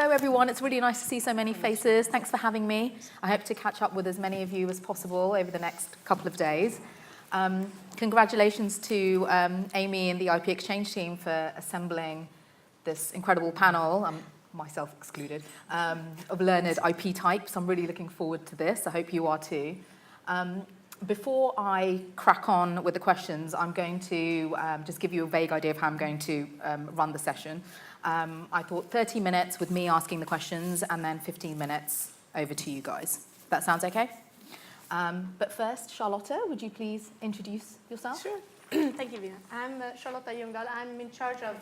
hello everyone. It's really nice to see so many faces. Thanks for having me. I hope to catch up with as many of you as possible over the next couple of days. Congratulations to Amy and the IP Exchange team for assembling this incredible panel, myself excluded, of learned IP types. I'm really looking forward to this. I hope you are too. Before I crack on with the questions, I'm going to just give you a vague idea of how I'm going to run the session. I thought 30 minutes with me asking the questions and then 15 minutes over to you guys. That sounds okay? But first, Charlotte, would you please introduce yourself? Sure. Thank you, Vina. I'm Charlotte Ljungdahl. I'm in charge of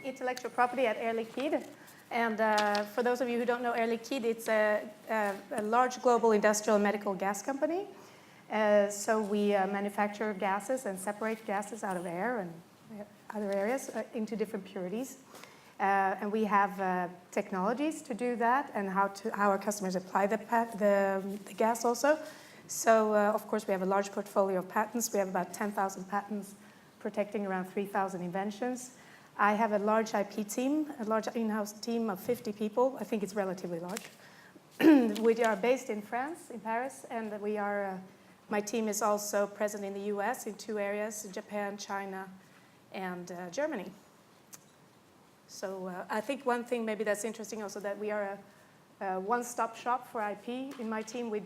intellectual property at Air Liquide. And for those of you who don't know Air Liquide, it's a large global industrial medical gas company. So we manufacture gases and separate gases out of air and other areas into different purities. And we have technologies to do that and how our customers apply the gas also. So, of course, we have a large portfolio of patents. We have about 10,000 patents protecting around 3,000 inventions. I have a large IP team, a large in-house team of 50 people. I think it's relatively large. We are based in France, in Paris, and we are, my team is also present in the US in 2 areas, Japan, China, and Germany. So I think one thing maybe that's interesting also that we are a one-stop shop for IP. In my team, we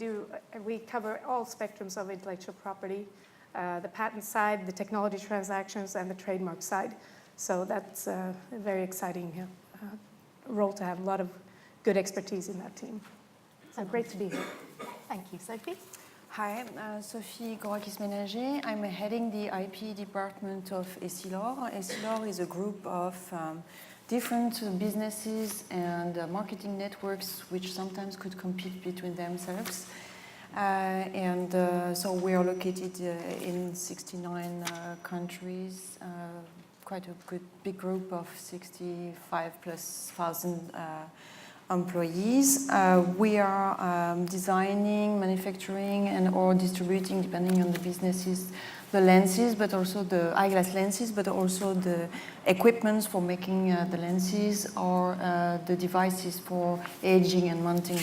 cover all spectrums of intellectual property, the patent side, the technology transactions, and the trademark side. So that's a very exciting role to have a lot of good expertise in that team. So great to be here. Thank you. Sophie? Hi, I'm Sophie Gorakis-Ménager. I'm heading the IP department of Essilor. Essilor is a group of different businesses and marketing networks which sometimes could compete between themselves. So we are located in 69 countries, quite a big group of 65,000+ employees. We are designing, manufacturing, and or distributing, depending on the businesses, the lenses, but also the eyeglass lenses, but also the equipments for making the lenses or the devices for aging and mounting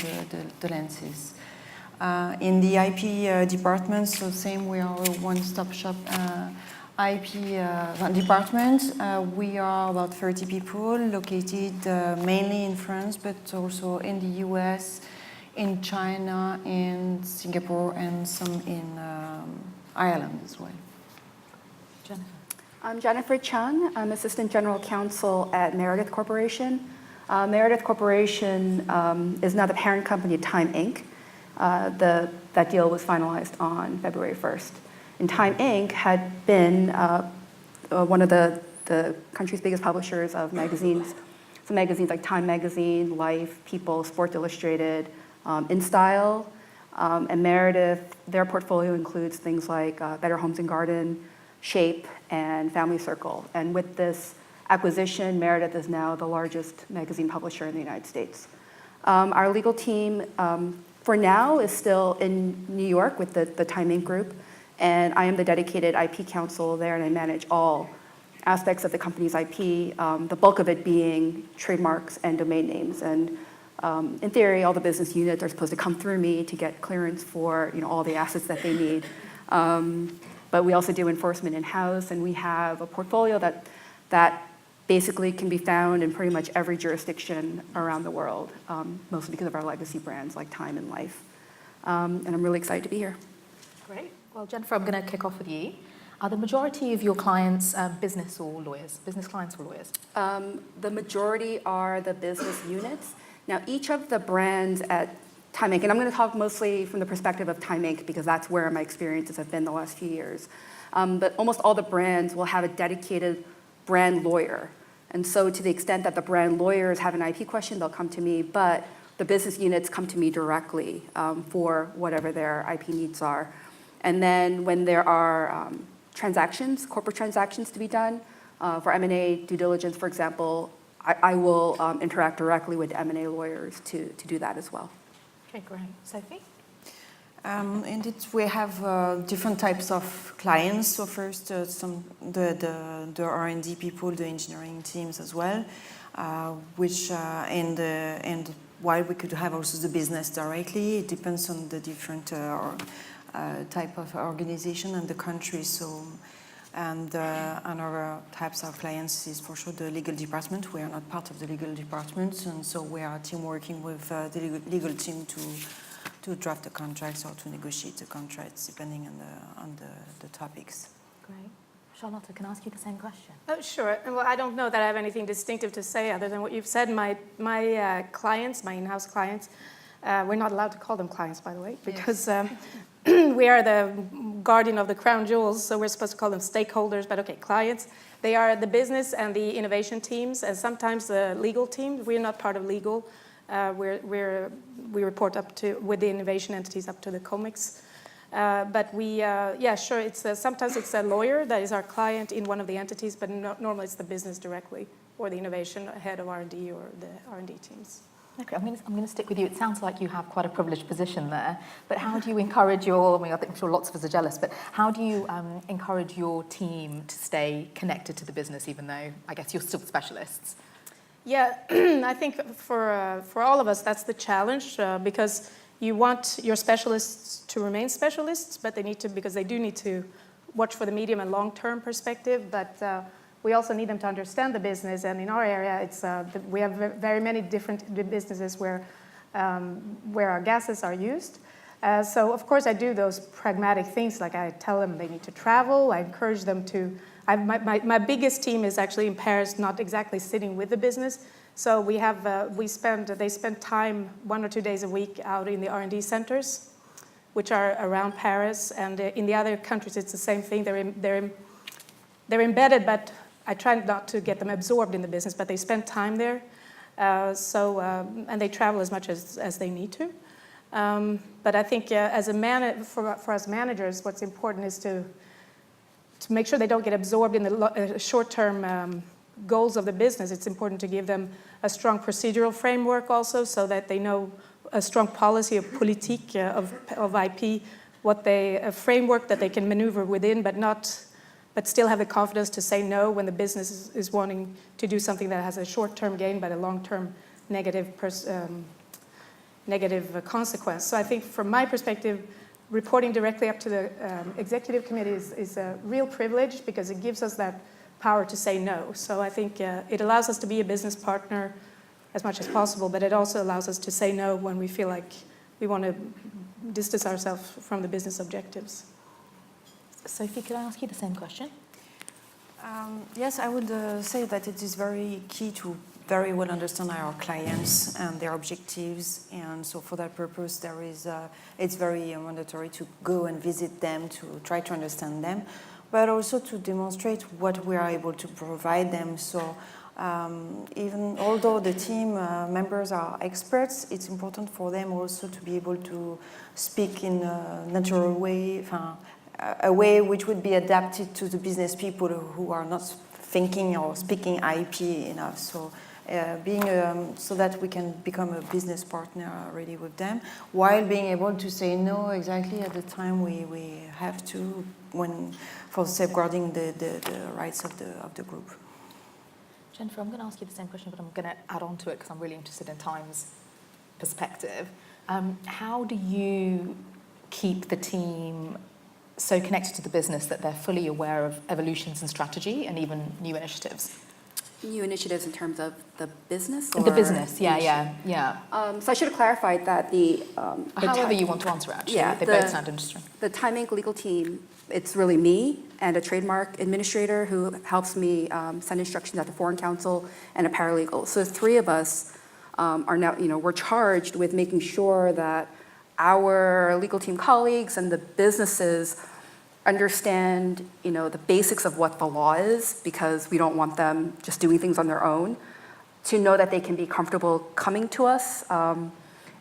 the lenses. In the IP department, so same, we are a one-stop shop IP department. We are about 30 people located mainly in France, but also in the US, in China, in Singapore, and some in Ireland as well. Jennifer. I'm Jennifer Chung. I'm Assistant General Counsel at Meredith Corporation. Meredith Corporation is now the parent company of Time Inc. That deal was finalized on February 1st. And Time Inc. had been one of the country's biggest publishers of magazines. So magazines like Time Magazine, Life, People, Sports Illustrated, InStyle. And Meredith, their portfolio includes things like Better Homes and Garden, Shape, and Family Circle. And with this acquisition, Meredith is now the largest magazine publisher in the United States. Our legal team, for now, is still in New York with the Time Inc. group. And I am the dedicated IP counsel there, and I manage all aspects of the company's IP, the bulk of it being trademarks and domain names. And in theory, all the business units are supposed to come through me to get clearance for all the assets that they need. But we also do enforcement in-house, and we have a portfolio that basically can be found in pretty much every jurisdiction around the world, mostly because of our legacy brands like Time and Life. And I'm really excited to be here. Great. Well, Jennifer, I'm going to kick off with you. Are the majority of your clients business or lawyers, business clients or lawyers? The majority are the business units. Now, each of the brands at Time Inc., and I'm going to talk mostly from the perspective of Time Inc. because that's where my experiences have been the last few years. But almost all the brands will have a dedicated brand lawyer. And so to the extent that the brand lawyers have an IP question, they'll come to me, but the business units come to me directly for whatever their IP needs are. And then when there are transactions, corporate transactions to be done, for M&A due diligence, for example, I will interact directly with M&A lawyers to do that as well. Okay, great. Sophie? Indeed, we have different types of clients. So first, the R&D people, the engineering teams as well. which and while we could have also the business directly, it depends on the different type of organization and the country. So, and our types of clients is for sure the legal department. We are not part of the legal department, and so we are team working with the legal team to draft the contracts or to negotiate the contracts depending on the topics. Great. Charlotte, can I ask you the same question? Oh, sure. Well, I don't know that I have anything distinctive to say other than what you've said. My clients, my in-house clients, we're not allowed to call them clients, by the way, because we are the guardian of the crown jewels, so we're supposed to call them stakeholders, but okay, clients. They are the business and the innovation teams, and sometimes the legal team. We're not part of legal. We report up to, with the innovation entities, up to the COMEX. But we, yeah, sure, sometimes it's a lawyer that is our client in one of the entities, but normally it's the business directly, or the innovation head of R&D or the R&D teams. Okay, I'm going to stick with you. It sounds like you have quite a privileged position there, but how do you encourage your, I mean, I'm sure lots of us are jealous, but how do you encourage your team to stay connected to the business, even though I guess you're still specialists? Yeah, I think for all of us, that's the challenge, because you want your specialists to remain specialists, but they need to, because they do need to watch for the medium and long-term perspective, but we also need them to understand the business, and in our area, we have very many different businesses where our gases are used. So of course I do those pragmatic things, like I tell them they need to travel, I encourage them to, my biggest team is actually in Paris, not exactly sitting with the business, so they spend time 1 or 2 days a week out in the R&D centers, which are around Paris, and in the other countries it's the same thing, they're embedded, but I try not to get them absorbed in the business, but they spend time there, and they travel as much as they need to. But I think for us managers, what's important is to make sure they don't get absorbed in the short-term goals of the business. It's important to give them a strong procedural framework also, so that they know a strong policy of politique of IP, a framework that they can maneuver within, but still have the confidence to say no when the business is wanting to do something that has a short-term gain but a long-term negative consequence. So I think from my perspective, reporting directly up to the executive committee is a real privilege, because it gives us that power to say no. So I think it allows us to be a business partner as much as possible, but it also allows us to say no when we feel like we want to distance ourselves from the business objectives. Sophie, could I ask you the same question? Yes, I would say that it is very key to very well understand our clients and their objectives, and so for that purpose it's very mandatory to go and visit them to try to understand them, but also to demonstrate what we are able to provide them. So even although the team members are experts, it's important for them also to be able to speak in a natural way, a way which would be adapted to the business people who are not thinking or speaking IP enough. So so that we can become a business partner already with them, while being able to say no exactly at the time we have to, for safeguarding the rights of the group. Jennifer, I'm going to ask you the same question, but I'm going to add on to it because I'm really interested in Time's perspective. How do you keep the team so connected to the business that they're fully aware of evolutions in strategy and even new initiatives? New initiatives in terms of the business? The business, yeah. So I should have clarified that however you want to answer it, actually. Yeah, they both sound interesting. The Time Inc. legal team, it's really me and a trademark administrator who helps me send instructions at the Foreign Counsel and a paralegal. So the three of us are now, we're charged with making sure that our legal team colleagues and the businesses understand, the basics of what the law is, because we don't want them just doing things on their own, to know that they can be comfortable coming to us. And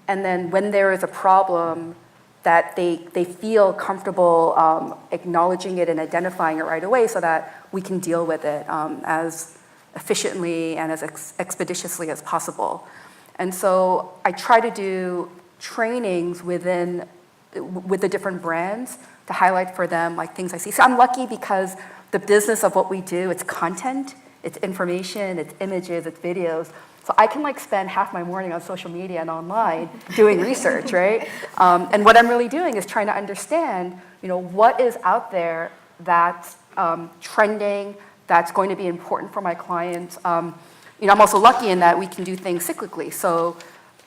then when there is a problem, that they feel comfortable acknowledging it and identifying it right away, so that we can deal with it as efficiently and as expeditiously as possible. And so I try to do trainings with the different brands to highlight for them like things I see. So I'm lucky because the business of what we do, it's content. it's information, it's images, it's videos. So I can like spend half my morning on social media and online doing research, right? And what I'm really doing is trying to understand, what is out there that's trending, that's going to be important for my clients. I'm also lucky in that we can do things cyclically. So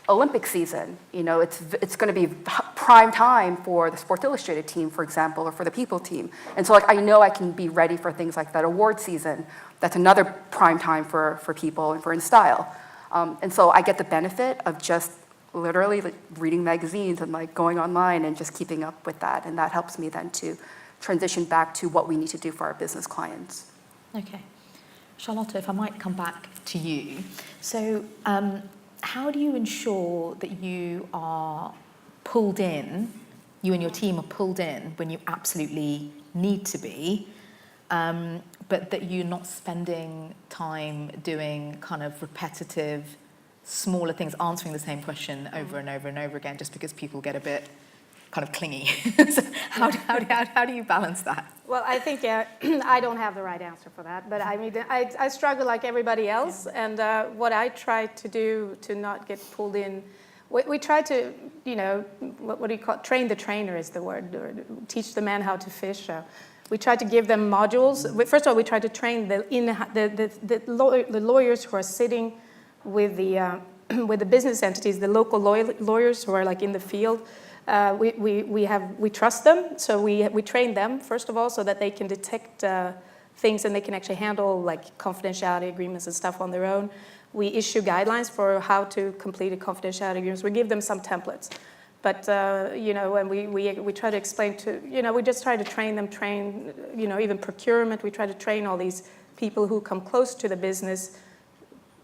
Olympic season, it's going to be prime time for the Sports Illustrated team, for example, or for the People team. And so I know I can be ready for things like that. Award season, that's another prime time for People and for InStyle. And so I get the benefit of just literally reading magazines and going online and just keeping up with that. And that helps me then to transition back to what we need to do for our business clients. Okay. Charlotte, if I might come back to you. So how do you ensure that you are pulled in, you and your team are pulled in when you absolutely need to be, but that you're not spending time doing kind of repetitive, smaller things, answering the same question over and over and over again, just because people get a bit kind of clingy. So how do you balance that? Well, I think I don't have the right answer for that, but I mean, I struggle like everybody else, and what I try to do to not get pulled in, we try to, what do you call it? Train the trainer is the word, or teach the man how to fish. We try to give them modules. First of all, we try to train the lawyers who are sitting with the business entities, the local lawyers who are like in the field. We trust them, so we train them first of all, so that they can detect things and they can actually handle like confidentiality agreements and stuff on their own. We issue guidelines for how to complete a confidentiality agreement. We give them some templates, but when we try to explain to we just try to train even procurement. We try to train all these people who come close to the business,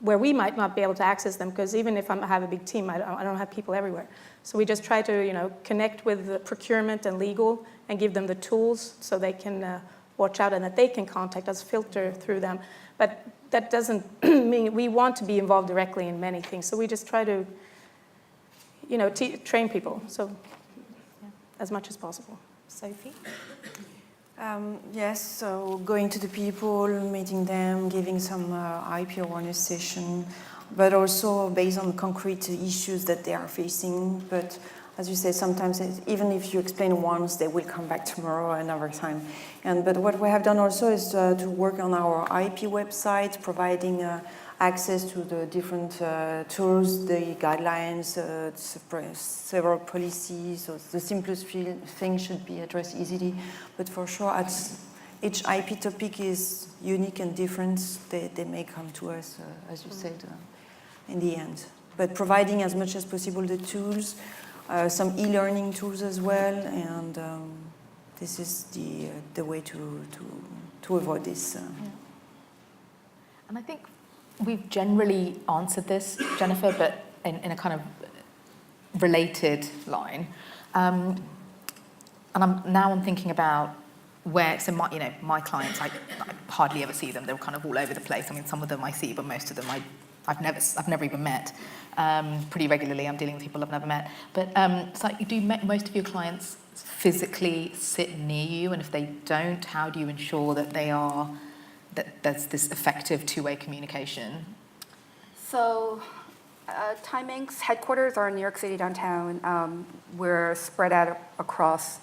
where we might not be able to access them, because even if I have a big team, I don't have people everywhere. So we just try to connect with the procurement and legal and give them the tools so they can watch out and that they can contact us, filter through them. But that doesn't mean we want to be involved directly in many things. So we just try to train people, so as much as possible. Sophie? Yes, so going to the people, meeting them, giving some IP awareness session, but also based on concrete issues that they are facing. But as you say, sometimes even if you explain once, they will come back tomorrow another time. But what we have done also is to work on our IP website, providing access to the different tools, the guidelines, several policies. So the simplest thing should be addressed easily. But for sure, each IP topic is unique and different. They may come to us, as you said, in the end. But providing as much as possible the tools, some e-learning tools as well, and this is the way to avoid this. And I think we've generally answered this, Jennifer, but in a kind of related line. And I'm thinking about where, so my clients, I hardly ever see them. They're kind of all over the place. I mean, some of them I see, but most of them I've never even met. Pretty regularly, I'm dealing with people I've never met. But it's like, do most of your clients physically sit near you? And if they don't, how do you ensure that there's this effective two-way communication? So Time Inc.'s headquarters are in New York City downtown. We're spread out across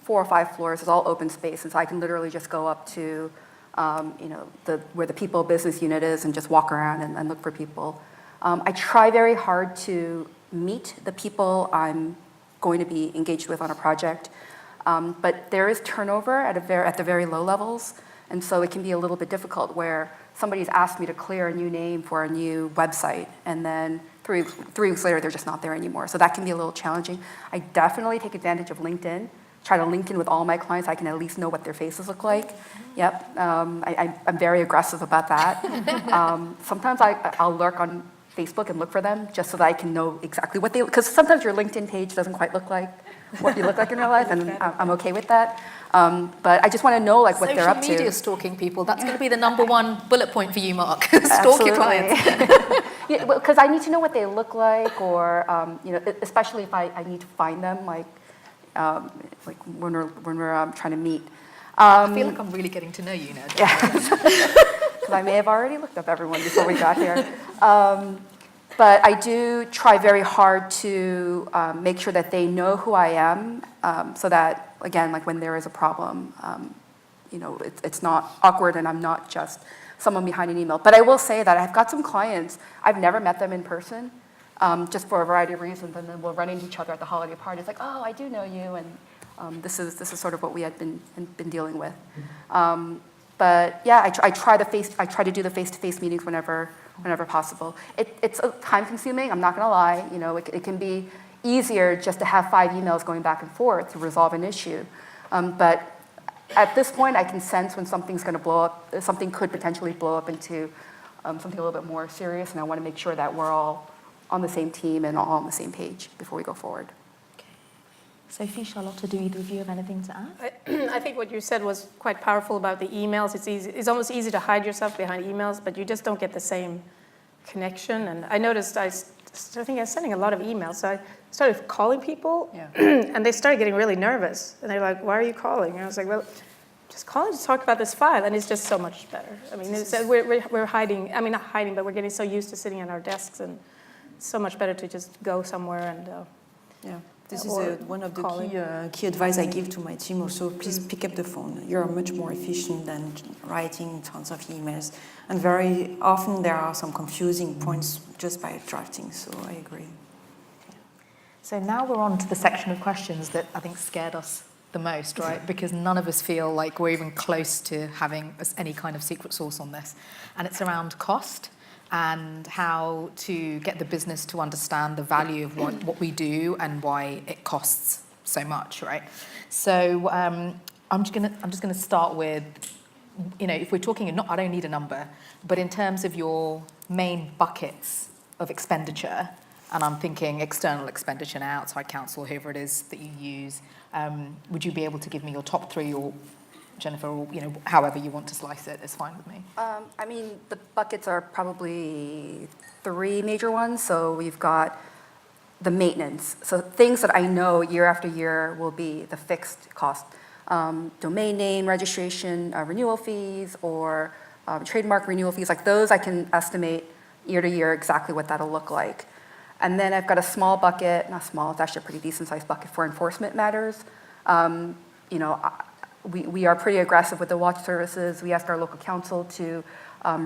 4 or 5 floors. It's all open space, and so I can literally just go up to where the People business unit is and just walk around and look for people. I try very hard to meet the people I'm going to be engaged with on a project, but there is turnover at the very low levels. And so it can be a little bit difficult where somebody's asked me to clear a new name for a new website, and then 3 weeks later, they're just not there anymore. So that can be a little challenging. I definitely take advantage of LinkedIn, try to link in with all my clients. I can at least know what their faces look like. Yep, I'm very aggressive about that. Sometimes I'll lurk on Facebook and look for them just so that I can know exactly what because sometimes your LinkedIn page doesn't quite look like what you look like in real life, and I'm okay with that. But I just want to know what they're up to. Social media stalking people, that's going to be the #1 bullet point for you, Mark. Stalk your clients. Because I need to know what they look like, or especially if I need to find them, like when we're trying to meet. I feel like I'm really getting to know you now. Yeah. because I may have already looked up everyone before we got here. But I do try very hard to make sure that they know who I am, so that, again, like when there is a problem, it's not awkward and I'm not just someone behind an email. But I will say that I've got some clients, I've never met them in person, just for a variety of reasons, and then we'll run into each other at the holiday party. It's like, oh, I do know you, and this is sort of what we had been dealing with. But yeah, I try to do the face-to-face meetings whenever possible. It's time consuming, I'm not gonna lie. It can be easier just to have 5 emails going back and forth to resolve an issue. But at this point, I can sense when something's gonna blow up, something could potentially blow up into something a little bit more serious, and I wanna make sure that we're all on the same team and all on the same page before we go forward. Sophie, Charlotte, do either of you have anything to add? I think what you said was quite powerful about the emails. It's almost easy to hide yourself behind emails, but you just don't get the same connection. And I noticed I think I was sending a lot of emails, so I started calling people, and they started getting really nervous. And they're like, "Why are you calling?" And I was like, "Well, just calling to talk about this file," and it's just so much better. I mean, we're hiding. I mean, not hiding, but we're getting so used to sitting at our desks, and it's so much better to just go somewhere and. Yeah. This is Or one of the calling. key advice I give to my team also. Please pick up the phone. You're much more efficient than writing tons of emails. And very often there are some confusing points just by drafting, so I agree. So now we're on to the section of questions that I think scared us the most, right? Because none of us feel like we're even close to having any kind of secret sauce on this. And it's around cost and how to get the business to understand the value of what we do and why it costs so much, right? So I'm just gonna start with, if we're talking, I don't need a number, but in terms of your main buckets of expenditure, and I'm thinking external expenditure now, outside counsel, whoever it is that you use, would you be able to give me your top 3, or Jennifer, or however you want to slice it is fine with me. I mean, the buckets are probably 3 major ones. So we've got the maintenance. So things that I know year after year will be the fixed cost. Domain name, registration, renewal fees, or trademark renewal fees. Like those I can estimate year to year exactly what that'll look like. And then I've got a small bucket, not small, it's actually a pretty decent sized bucket for enforcement matters. We are pretty aggressive with the watch services. We ask our local counsel to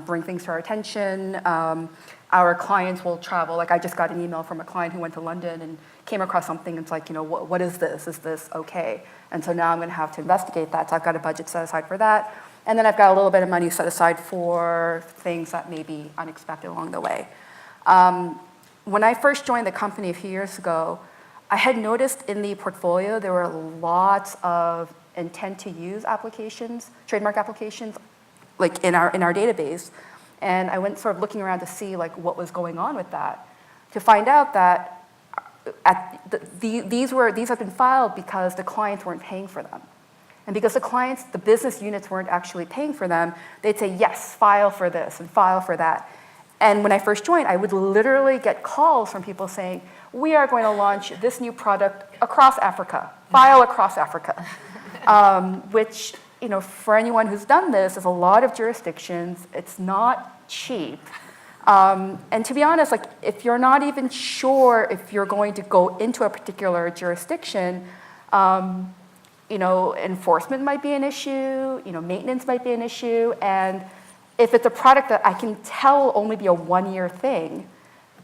bring things to our attention. Our clients will travel. Like I just got an email from a client who went to London and came across something. And it's like, what is this? Is this okay? And so now I'm going to have to investigate that. So I've got a budget set aside for that. And then I've got a little bit of money set aside for things that may be unexpected along the way. When I first joined the company a few years ago, I had noticed in the portfolio there were lots of intent to use applications, trademark applications, like in our database. And I went sort of looking around to see like what was going on with that, to find out that these have been filed because the clients weren't paying for them. And because the business units weren't actually paying for them, they'd say, yes, file for this and file for that. And when I first joined, I would literally get calls from people saying, we are going to launch this new product across Africa, file across Africa. Which, for anyone who's done this, is a lot of jurisdictions. It's not cheap. And to be honest, like if you're not even sure if you're going to go into a particular jurisdiction, enforcement might be an issue, maintenance might be an issue, and if it's a product that I can tell will only be a 1-year thing,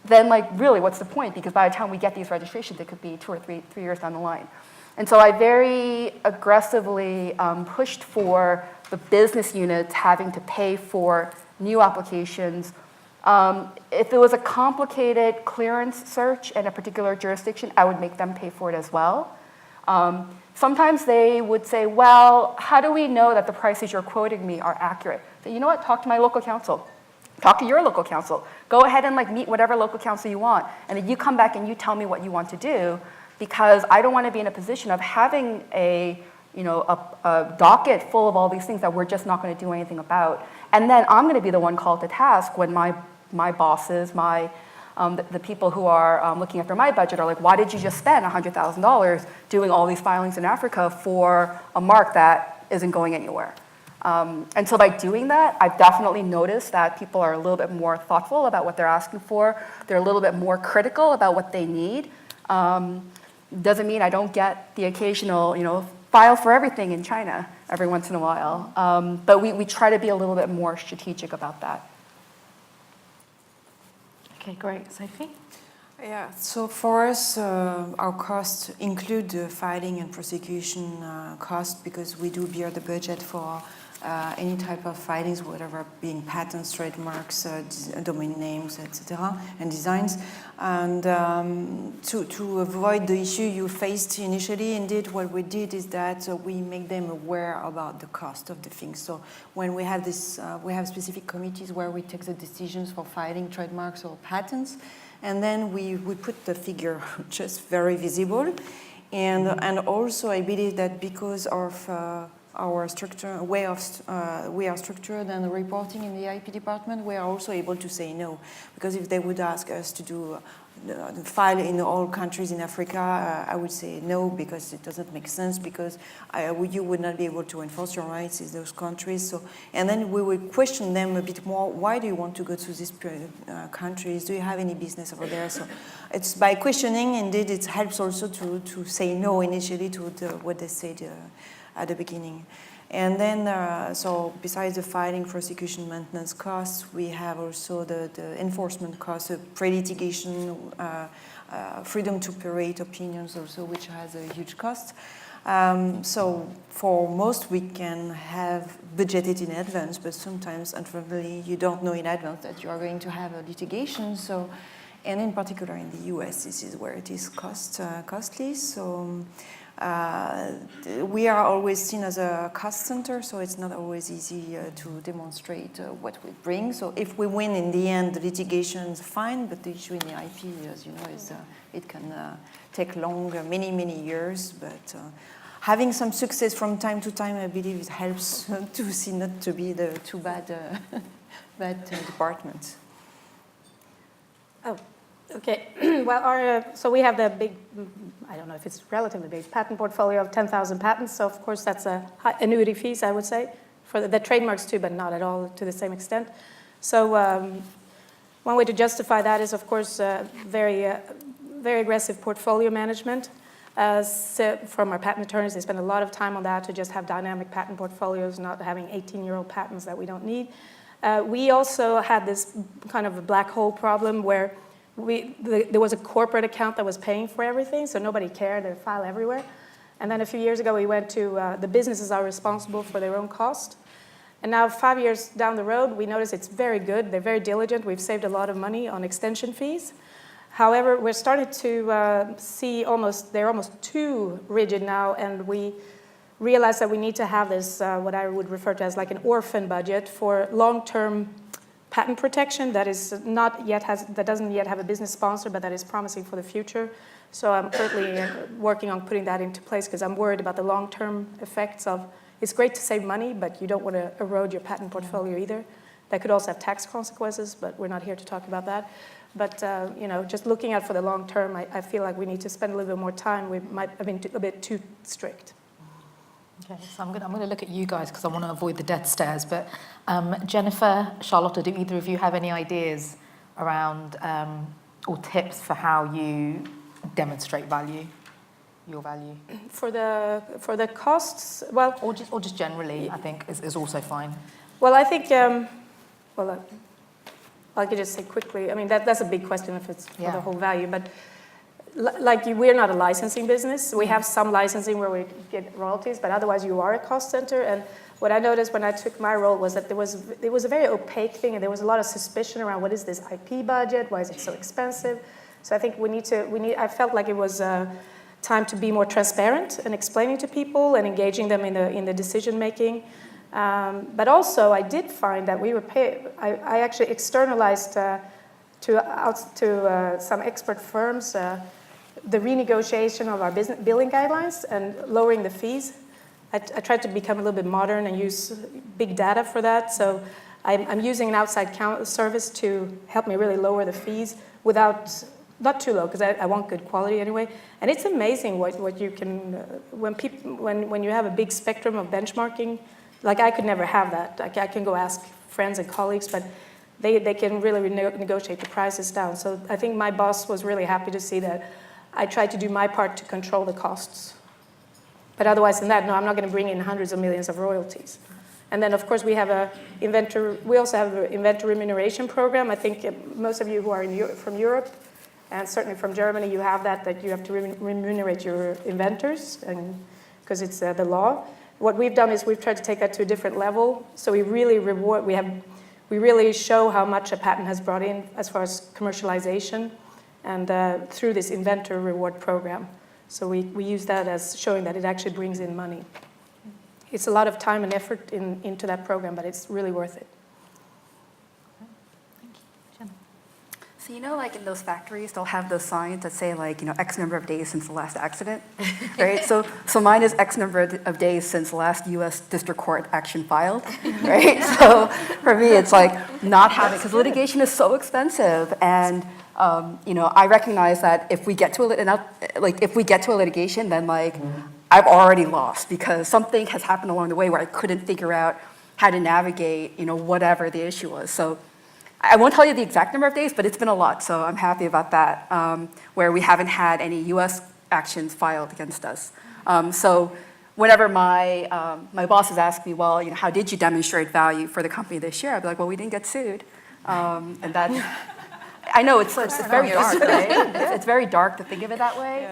then like really what's the point? Because by the time we get these registrations, it could be 2 or 3 years down the line. And so I very aggressively pushed for the business units having to pay for new applications. If it was a complicated clearance search in a particular jurisdiction, I would make them pay for it as well. Sometimes they would say, well, how do we know that the prices you're quoting me are accurate? So you know what, talk to my local counsel. Talk to your local counsel. Go ahead and meet whatever local counsel you want. And then you come back and you tell me what you want to do, because I don't want to be in a position of having a docket full of all these things that we're just not going to do anything about. And then I'm going to be the one called to task when my bosses, the people who are looking after my budget are like, why did you just spend $100,000 doing all these filings in Africa for a mark that isn't going anywhere? And so by doing that, I've definitely noticed that people are a little bit more thoughtful about what they're asking for. They're a little bit more critical about what they need. Doesn't mean I don't get the occasional, file for everything in China every once in a while. But we try to be a little bit more strategic about that. Okay, great. Sophie? Yeah, so for us, our costs include the filing and prosecution cost because we do bear the budget for any type of filings, whatever being patents, trademarks, domain names, etc., and designs. And to avoid the issue you faced initially, indeed, what we did is that we make them aware about the cost of the things. So when we have this, we have specific committees where we take the decisions for filing trademarks or patents, and then we put the figure just very visible. And also, I believe that because of our structure, we are structured and reporting in the IP department, we are also able to say no. Because if they would ask us to do file in all countries in Africa, I would say no because it doesn't make sense because you would not be able to enforce your rights in those countries. So, and then we would question them a bit more. Why do you want to go to these countries? Do you have any business over there? So it's by questioning, indeed, it helps also to say no initially to what they said at the beginning. And then, so besides the filing, prosecution, maintenance costs, we have also the enforcement costs, pre-litigation, freedom to operate opinions also, which has a huge cost. So for most, we can have budgeted in advance, but sometimes, unfortunately, you don't know in advance that you are going to have a litigation. So, and in particular in the US, this is where it is costly. So. We are always seen as a cost center, so it's not always easy to demonstrate what we bring. So if we win in the end, the litigation is fine, but the issue in the IP, as you know, is it can take long, many years. But having some success from time to time, I believe it helps to see not to be the too bad department. Oh. Okay, well, so we have the big, I don't know if it's relatively big, patent portfolio of 10,000 patents. So of course that's a high annuity fees, I would say, for the trademarks too, but not at all to the same extent. So one way to justify that is, of course, very aggressive portfolio management. So from our patent attorneys, they spend a lot of time on that to just have dynamic patent portfolios, not having 18-year-old patents that we don't need. We also had this kind of a black hole problem where there was a corporate account that was paying for everything, so nobody cared, they file everywhere. And then a few years ago, we went to the businesses are responsible for their own cost. And now 5 years down the road, we notice it's very good, they're very diligent, we've saved a lot of money on extension fees. However, we're starting to see they're almost too rigid now, and we realize that we need to have this, what I would refer to as like an orphan budget for long-term patent protection that doesn't yet have a business sponsor, but that is promising for the future. So I'm currently working on putting that into place because I'm worried about the long-term effects of. It's great to save money, but you don't want to erode your patent portfolio either. That could also have tax consequences, but we're not here to talk about that. But just looking out for the long term, I feel like we need to spend a little bit more time. We might have been a bit too strict. Okay, so I'm going to look at you guys because I want to avoid the death stares. But Jennifer, Charlotte, do either of you have any ideas around or tips for how you demonstrate value, your value? For the costs, well, or just generally, I think is also fine. Well, I think I could just say quickly. I mean, that's a big question if it's for the whole value, but. We're not a licensing business. We have some licensing where we get royalties, but otherwise you are a cost center. And what I noticed when I took my role was that it was a very opaque thing, and there was a lot of suspicion around what is this IP budget? Why is it so expensive? So I think I felt like it was time to be more transparent and explaining to people and engaging them in the decision making. But also I did find that we were I actually externalized to some expert firms the renegotiation of our business billing guidelines and lowering the fees. I tried to become a little bit modern and use big data for that. So I'm using an outside service to help me really lower the fees not too low, because I want good quality anyway. And it's amazing what you can, when you have a big spectrum of benchmarking Like I could never have that. I can go ask friends and colleagues, but they can really negotiate the prices down. So I think my boss was really happy to see that I tried to do my part to control the costs. But otherwise than that, no, I'm not going to bring in hundreds of millions of royalties. And then, of course, we also have an inventor remuneration program. I think most of you who are from Europe, and certainly from Germany, you have that you have to remunerate your inventors, because it's the law. What we've done is we've tried to take that to a different level. So we really reward, we really show how much a patent has brought in as far as commercialization, and through this inventor reward program. So we use that as showing that it actually brings in money. It's a lot of time and effort into that program, but it's really worth it. Thank you. Jenna. So, you know, like in those factories, they'll have those signs that say, like, you know, X number of days since the last accident, right? So mine is X number of days since the last U.S. District Court action filed, right? So for me, it's like not having, because litigation is so expensive, and you know, I recognize that if we get to a litigation, then like I've already lost because something has happened along the way where I couldn't figure out how to navigate, you know, whatever the issue was. So I won't tell you the exact number of days, but it's been a lot, so I'm happy about that, where we haven't had any U.S. actions filed against us. So whenever my bosses ask me, well, you know, how did you demonstrate value for the company this year? I'd be like, well, we didn't get sued. And that, I know it's very dark, right? It's very dark to think of it that way,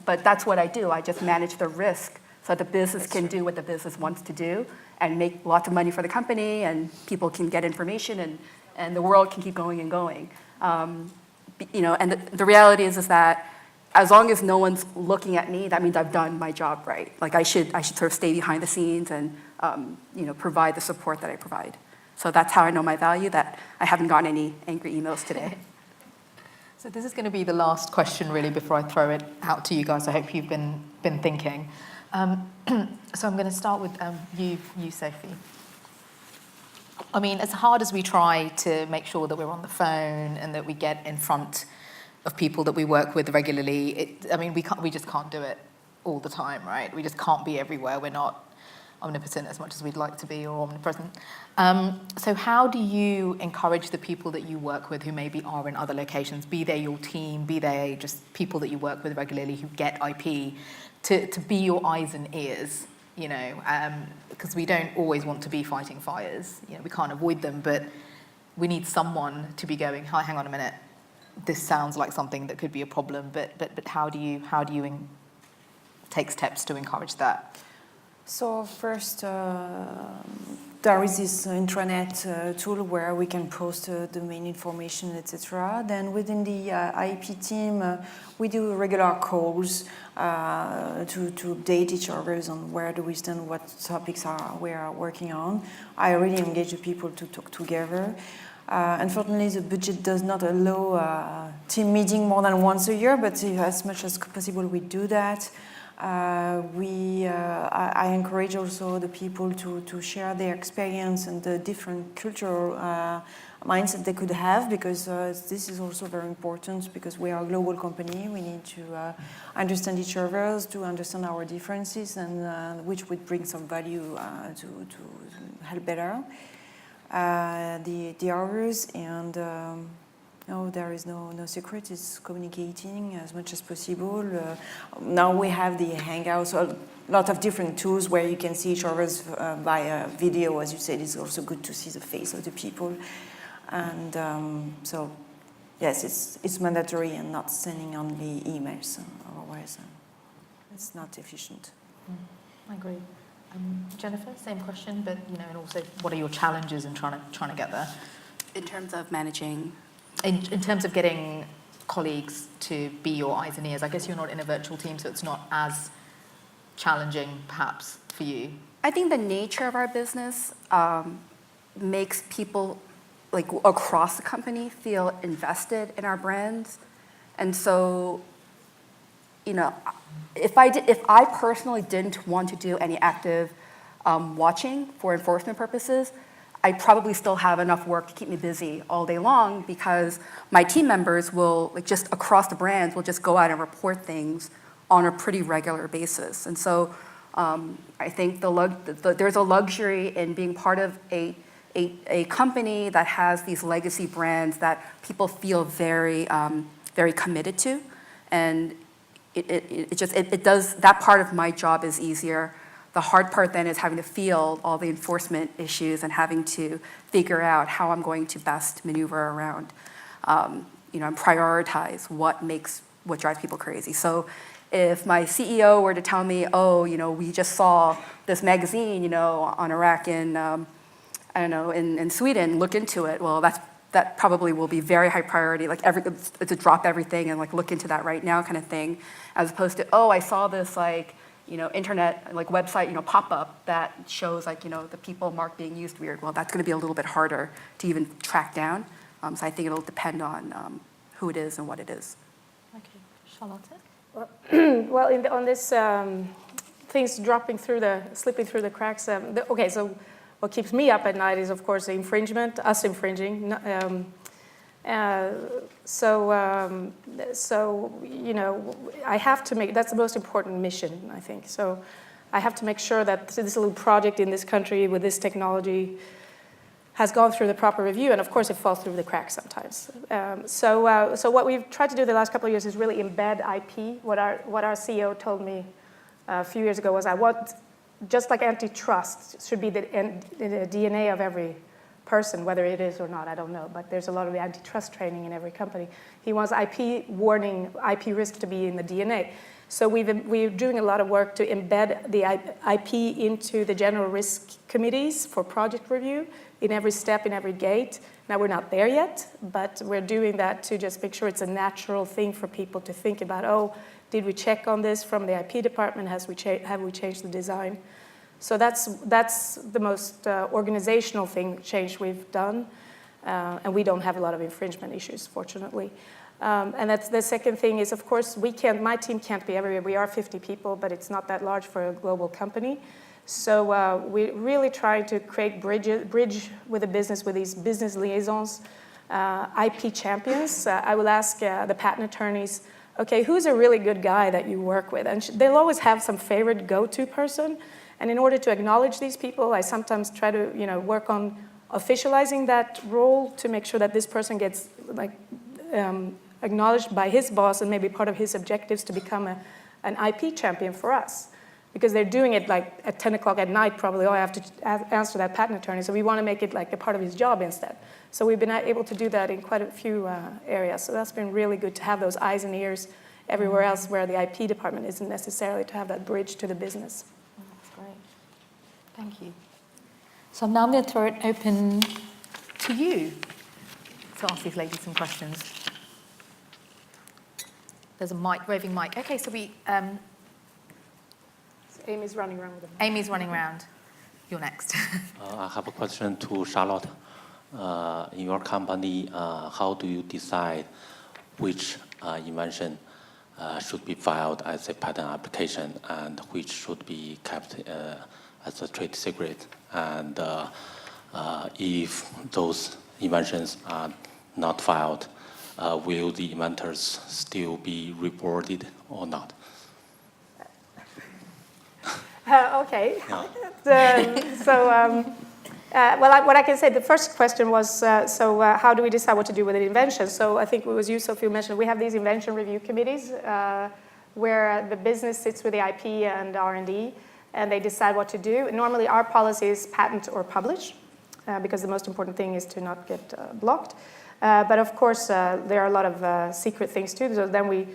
but that's what I do. I just manage the risk so that the business can do what the business wants to do and make lots of money for the company, and people can get information, and the world can keep going and going. You know, and the reality is that as long as no one's looking at me, that means I've done my job right. Like I should sort of stay behind the scenes and you know, provide the support that I provide. So that's how I know my value, that I haven't gotten any angry emails today. So this is going to be the last question, really, before I throw it out to you guys. I hope you've been thinking. So I'm going to start with you, Sophie. I mean, as hard as we try to make sure that we're on the phone and that we get in front of people that we work with regularly, we just can't do it all the time, right? We just can't be everywhere. We're not omnipotent as much as we'd like to be, or omnipresent. So how do you encourage the people that you work with who maybe are in other locations, be they your team, be they just people that you work with regularly who get IP, to be your eyes and ears, you know, because we don't always want to be fighting fires. You know, we can't avoid them, but we need someone to be going, hi, hang on a minute, this sounds like something that could be a problem, but how do you take steps to encourage that? So first, there is this intranet tool where we can post the main information, etc. Then within the IP team, we do regular calls to update each other on where do we stand, what topics we are working on. I really engage the people to talk together. Unfortunately, the budget does not allow team meeting more than once a year, but as much as possible, we do that. I encourage also the people to share their experience and the different cultural mindset they could have, because this is also very important, because we are a global company. We need to understand each other, to understand our differences, and which would bring some value to help better the others. And no, there is no secret. It's communicating as much as possible. Now we have the Hangouts, a lot of different tools where you can see each other's via video. As you said, it's also good to see the face of the people. And so, yes, it's mandatory, and not sending only emails. Otherwise, it's not efficient. I agree. Jennifer, same question, but you know, and also, what are your challenges in trying to get there? In terms of managing. In terms of getting colleagues to be your eyes and ears, I guess you're not in a virtual team, so it's not as challenging, perhaps, for you. I think the nature of our business makes people, like, across the company feel invested in our brands. And so, you know, if I personally didn't want to do any active watching for enforcement purposes, I probably still have enough work to keep me busy all day long, because my team members will, like, just across the brands, will just go out and report things on a pretty regular basis. And so I think there's a luxury in being part of a company that has these legacy brands that people feel very, very committed to. And it does, that part of my job is easier. The hard part then is having to field all the enforcement issues and having to figure out how I'm going to best maneuver around, and prioritize what drives people crazy. So if my CEO were to tell me, oh, we just saw this magazine, on Iraq in, in Sweden, look into it. Well, that probably will be very high priority, like to drop everything and look into that right now kind of thing, as opposed to, oh, I saw this internet website pop up that shows the people mark being used weird. Well, that's going to be a little bit harder to even track down. So I think it'll depend on who it is and what it is. Okay, Charlotte. Well, on this things slipping through the cracks. So what keeps me up at night is, of course, the infringement, us infringing. So I have to make, that's the most important mission, I think. So I have to make sure that this little project in this country with this technology has gone through the proper review, and of course it falls through the cracks sometimes. So what we've tried to do the last couple of years is really embed IP. What our CEO told me a few years ago was, I want, just like antitrust should be the DNA of every person, whether it is or not, I don't know, but there's a lot of antitrust training in every company. He wants IP warning, IP risk to be in the DNA. So we're doing a lot of work to embed the IP into the general risk committees for project review in every step, in every gate. Now, we're not there yet, but we're doing that to just make sure it's a natural thing for people to think about, oh, did we check on this from the IP department? Have we changed the design? So that's the most organizational change we've done, and we don't have a lot of infringement issues, fortunately. And that's the second thing is, of course, my team can't be everywhere. We are 50 people, but it's not that large for a global company. So we're really trying to create bridge with the business, with these business liaisons, IP champions. I will ask the patent attorneys, okay, who's a really good guy that you work with? And they'll always have some favorite go-to person. And in order to acknowledge these people, I sometimes try to work on officializing that role to make sure that this person gets acknowledged by his boss and maybe part of his objectives to become an IP champion for us. Because they're doing it at 10 o'clock at night probably, oh, I have to answer that patent attorney. So we want to make it a part of his job instead. So we've been able to do that in quite a few areas. So that's been really good to have those eyes and ears everywhere else where the IP department isn't necessarily, to have that bridge to the business. That's great. Thank you. So now I'm going to throw it open to you to ask these ladies some questions. There's a raving mic. Okay, so Amy's running around with them. Amy's running around. You're next. I have a question to Charlotte. In your company, how do you decide which invention should be filed as a patent application and which should be kept as a trade secret? And if those inventions are not filed, will the inventors still be rewarded or not? Okay. Yeah. What I can say, the first question was, how do we decide what to do with an invention? So I think it was you, Sophie, who mentioned we have these invention review committees where the business sits with the IP and R&D, and they decide what to do. Normally, our policy is patent or publish, because the most important thing is to not get blocked. But of course, there are a lot of secret things too. So then we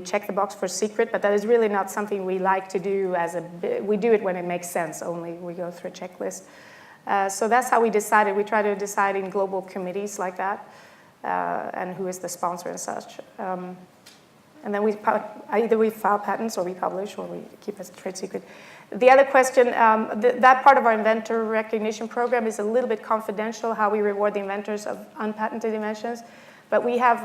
check the box for secret, but that is really not something we like to do we do it when it makes sense only. We go through a checklist. So that's how we decided. We try to decide in global committees like that, and who is the sponsor and such. And then either we file patents or we publish or we keep as a trade secret. The other question, that part of our inventor recognition program is a little bit confidential, how we reward the inventors of unpatented inventions. But we have,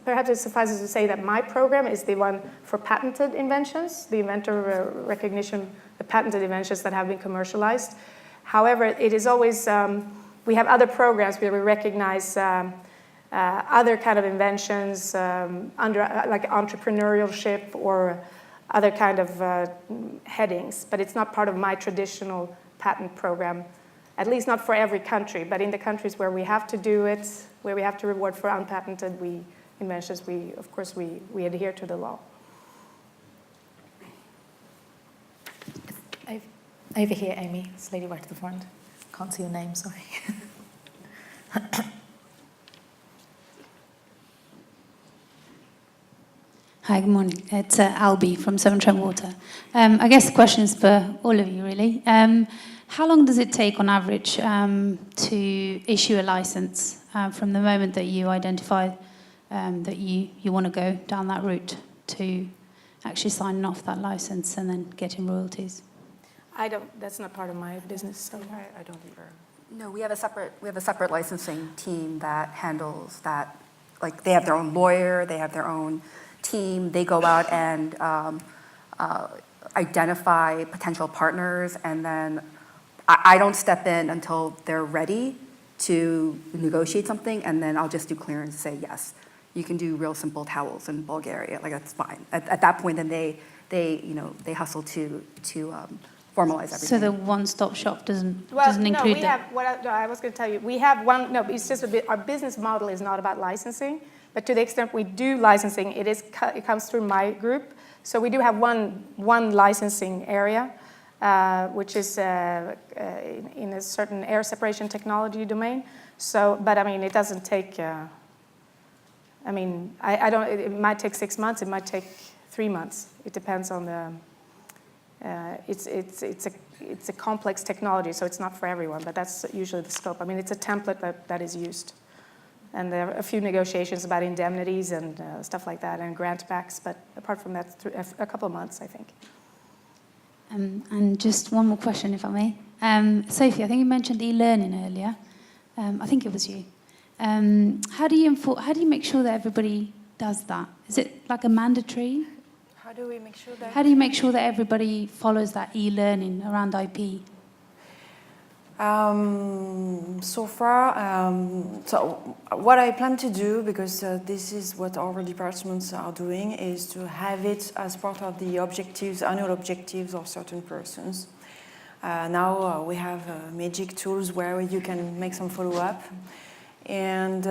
perhaps it suffices to say that my program is the one for patented inventions, the inventor recognition, the patented inventions that have been commercialized. However, it is always, we have other programs where we recognize other kind of inventions under like entrepreneurship or other kind of headings, but it's not part of my traditional patent program, at least not for every country, but in the countries where we have to do it, where we have to reward for unpatented inventions, of course, we adhere to the law. Over here, Amy. This lady right at the front. Can't see your name, sorry. Hi, good morning. It's Albie from Severn Trent Water. I guess the question is for all of you, really. How long does it take, on average, to issue a license from the moment that you identify that you want to go down that route to actually signing off that license and then getting royalties? That's not part of my business, so. I don't either. No, we have a separate licensing team that handles that. Like, they have their own lawyer, they have their own team. They go out and identify potential partners, and then I don't step in until they're ready to negotiate something, and then I'll just do clearance and say, yes, you can do real simple towels in Bulgaria. Like, that's fine. At that point, then they hustle to formalize everything. So the one-stop shop doesn't No, include we that? have, I was going to tell you, we have one, no, it's just a bit, our business model is not about licensing, but to the extent we do licensing, it comes through my group. So we do have one licensing area, which is in a certain air separation technology domain. So, but I mean, it doesn't take, I mean, I don't, it might take 6 months, it might take 3 months. It depends on the, it's a complex technology, so it's not for everyone, but that's usually the scope. I mean, it's a template that is used. And there are a few negotiations about indemnities and stuff like that, and grant backs, but apart from that, a couple of months, I think. And just one more question, if I may. Sophie, I think you mentioned e-learning earlier. I think it was you. How do you make sure that everybody does that? Is it like a mandatory? How do we make sure that? How do you make sure that everybody follows that e-learning around IP? So far, so what I plan to do, because this is what our departments are doing, is to have it as part of the objectives, annual objectives of certain persons. Now we have magic tools where you can make some follow-up. And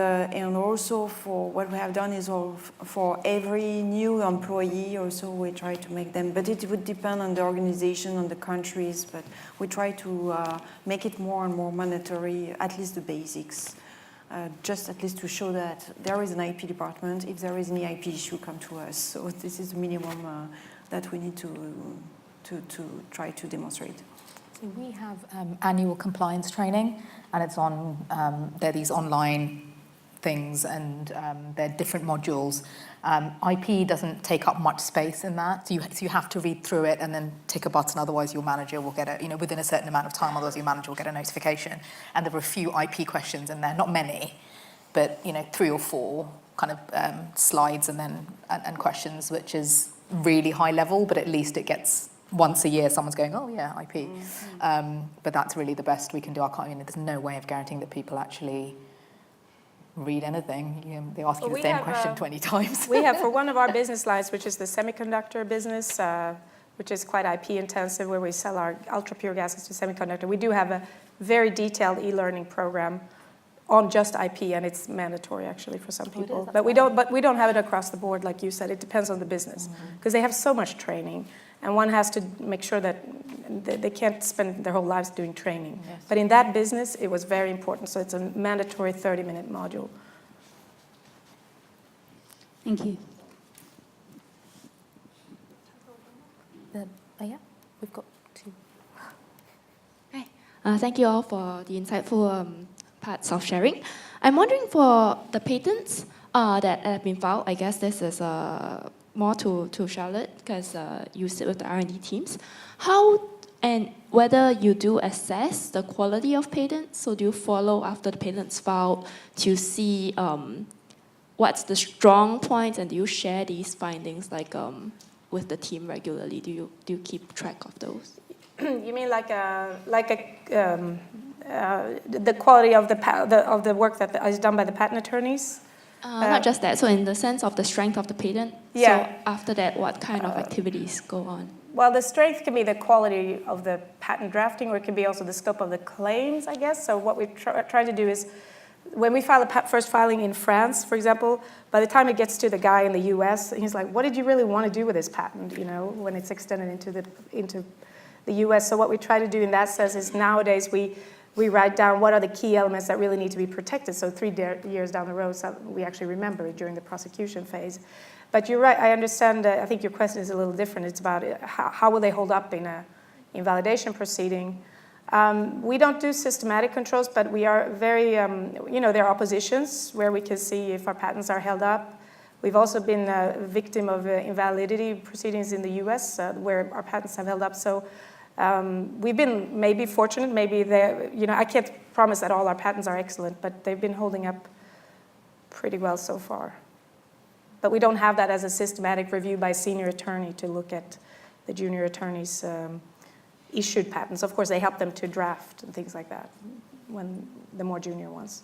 also for what we have done is for every new employee also we try to make them, but it would depend on the organization, on the countries, but we try to make it more and more mandatory, at least the basics, just at least to show that there is an IP department. If there is any IP issue, come to us. So this is the minimum that we need to try to demonstrate. So we have annual compliance training, and it's on, there are these online things, and there are different modules. IP doesn't take up much space in that, so you have to read through it and then tick a button, otherwise your manager will get it, within a certain amount of time, otherwise your manager will get a notification. And there are a few IP questions in there, not many, but 3 or 4 kind of slides and questions, which is really high level, but at least it gets once a year someone's going, oh yeah, IP. Mm-hmm. But that's really the best we can do. There's no way of guaranteeing that people actually read anything. They ask you the same question 20 times. We have, for one of our business lines, which is the semiconductor business, which is quite IP intensive, where we sell our ultra pure gases to semiconductor. We do have a very detailed e-learning program on just IP, and it's mandatory actually for some people. But we don't have it across the board, like you said. It depends on the business, because they have so much training. And one has to make sure that they can't spend their whole lives doing training. Yes. But in that business, it was very important. So it's a mandatory 30-minute module. Thank you. Yeah, we've got 2. Hi. Thank you all for the insightful parts of sharing. I'm wondering for the patents that have been filed, I guess this is more to Charlotte, because you sit with the R&D teams. How and whether you do assess the quality of patents, so do you follow after the patent's filed to see what's the strong points, and do you share these findings with the team regularly? Do you keep track of those? You mean the quality of the work that is done by the patent attorneys? Not just that, so in the sense of the strength of the patent, Yeah. so after that, what kind of activities go on? Well, the strength can be the quality of the patent drafting, or it can be also the scope of the claims, I guess. So what we try to do is, when we file a first filing in France, for example, by the time it gets to the guy in the US, he's like, what did you really want to do with this patent, you know, when it's extended into the US? So what we try to do in that sense is nowadays we write down what are the key elements that really need to be protected. So 3 years down the road, so we actually remember it during the prosecution phase. But you're right, I understand, I think your question is a little different. It's about how will they hold up in a invalidation proceeding. We don't do systematic controls, but we are very, you know, there are oppositions where we can see if our patents are held up. We've also been a victim of invalidity proceedings in the US where our patents have held up. So we've been maybe fortunate, maybe you know, I can't promise that all our patents are excellent, but they've been holding up pretty well so far. But we don't have that as a systematic review by a senior attorney to look at the junior attorneys' issued patents. Of course, they help them to draft and things like that, when the more junior ones.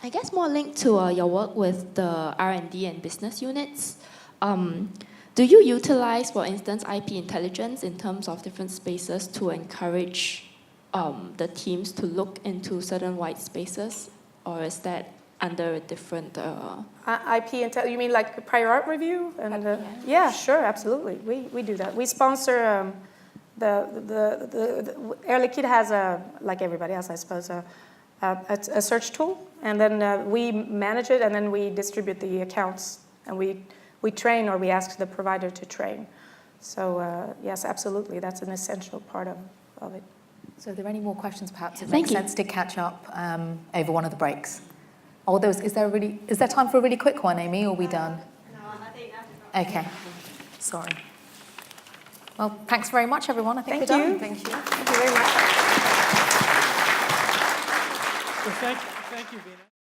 I guess more linked to your work with the R&D and business units. Do you utilize, for instance, IP intelligence in terms of different spaces to encourage the teams to look into certain white spaces, or is that under a different? IP intel, you mean like prior art review? And yeah, sure, absolutely. We do that. We sponsor Air Liquide has like everybody else, I suppose, a search tool, and then we manage it, and then we distribute the accounts, and we train, or we ask the provider to train. So yes, absolutely, that's an essential part of it. So are there any more questions perhaps? It Thank makes you. sense to catch up over one of the breaks. Oh, is there time for a really quick one, Amy, or are we done? No, I think after. Okay, sorry. Well, thanks very much, everyone. I think Thank we're done. you. Thank you. Thank you very much. Well, thank you, Vina.